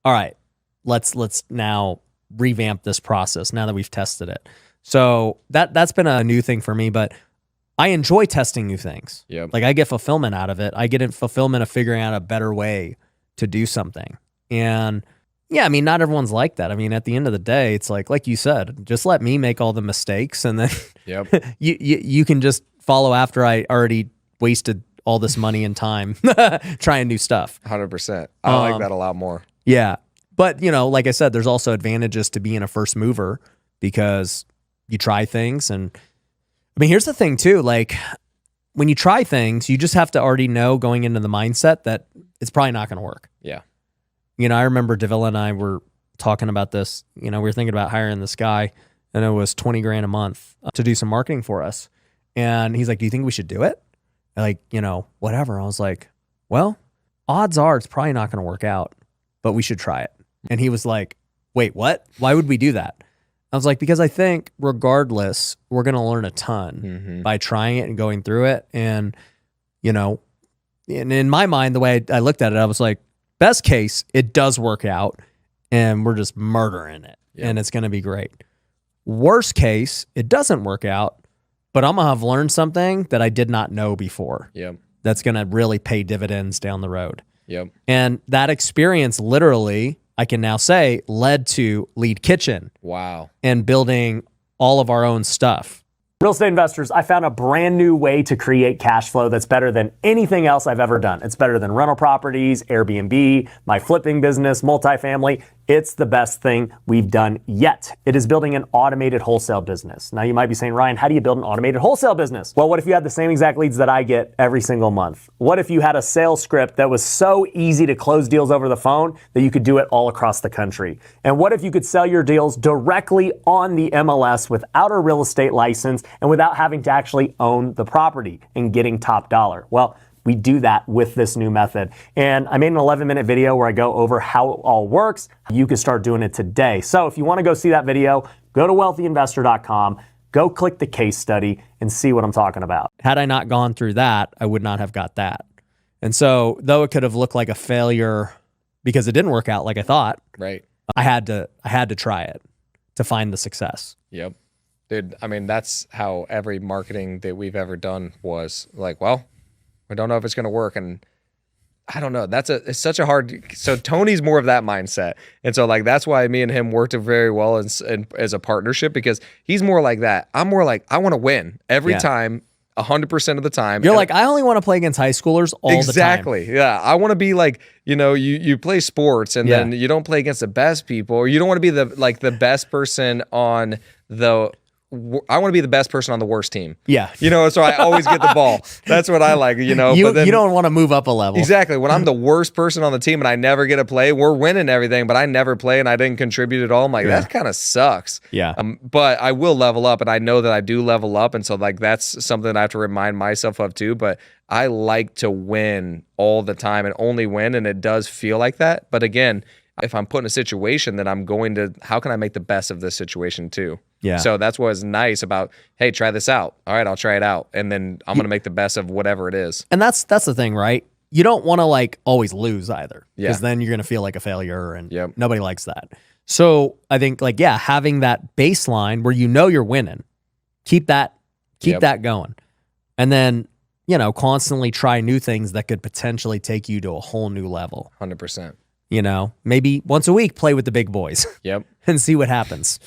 all right, let's now revamp this process now that we've tested it. So that's been a new thing for me, but I enjoy testing new things. Yep. Like I get fulfillment out of it. I get fulfillment of figuring out a better way to do something. And yeah, I mean, not everyone's like that. I mean, at the end of the day, it's like you said, just let me make all the mistakes, and then Yep. you can just follow after I already wasted all this money and time trying new stuff. 100%. I like that a lot more. Yeah. But, like I said, there's also advantages to being a first mover because you try things. And I mean, here's the thing too, like when you try things, you just have to already know going into the mindset that it's probably not going to work. Yeah. I remember Davila and I were talking about this, we were thinking about hiring this guy, and it was $20,000 a month to do some marketing for us. And he's like, do you think we should do it? Like, whatever. I was like, well, odds are it's probably not going to work out, but we should try it. And he was like, wait, what? Why would we do that? I was like, because I think regardless, we're going to learn a ton by trying it and going through it. And, and in my mind, the way I looked at it, I was like, best case, it does work out and we're just murdering it and it's going to be great. Worst case, it doesn't work out, but I'm going to have learned something that I did not know before. Yep. That's going to really pay dividends down the road. Yep. And that experience literally, I can now say, led to Lead Kitchen. Wow. And building all of our own stuff. Real estate investors, I found a brand new way to create cash flow that's better than anything else I've ever done. It's better than rental properties, Airbnb, my flipping business, multifamily. It's the best thing we've done yet. It is building an automated wholesale business. Now you might be saying, Ryan, how do you build an automated wholesale business? Well, what if you had the same exact leads that I get every single month? What if you had a sales script that was so easy to close deals over the phone that you could do it all across the country? And what if you could sell your deals directly on the MLS without a real estate license and without having to actually own the property and getting top dollar? Well, we do that with this new method. And I made an 11-minute video where I go over how it all works. You can start doing it today. So if you want to go see that video, go to wealthyinvestor.com, go click the case study and see what I'm talking about. Had I not gone through that, I would not have got that. And so though it could have looked like a failure because it didn't work out like I thought, right? I had to try it to find the success. Yep. Dude, I mean, that's how every marketing that we've ever done was like, well, we don't know if it's going to work. And I don't know. It's such a hard, so Tony's more of that mindset. And so like, that's why me and him worked very well as a partnership, because he's more like that. I'm more like, I want to win every time, 100% of the time. You're like, I only want to play against high schoolers all the time. Exactly. Yeah. I want to be like, you play sports and then you don't play against the best people, or you don't want to be the best person on I want to be the best person on the worst team. Yeah. So I always get the ball. That's what I like, You but then, you don't want to move up a level. Exactly. When I'm the worst person on the team and I never get a play, we're winning everything, but I never play and I didn't contribute at all. I'm like, that kind of sucks. Yeah. But I will level up, and I know that I do level up. And so like, that's something I have to remind myself of too. But I like to win all the time and only win. And it does feel like that. But again, if I'm put in a situation, then how can I make the best of this situation too? Yeah. So that's what is nice about, hey, try this out. All right, I'll try it out. And then I'm going to make the best of whatever it is. And that's the thing, right? You don't want to always lose either, because Yeah. then you're going to feel like a failure, and Yep. nobody likes that. So I think having that baseline where you're winning, keep that going. And then, constantly try new things that could potentially take you to a whole new level. 100%. Maybe once a week, play with the big boys. Yep. And see what happens.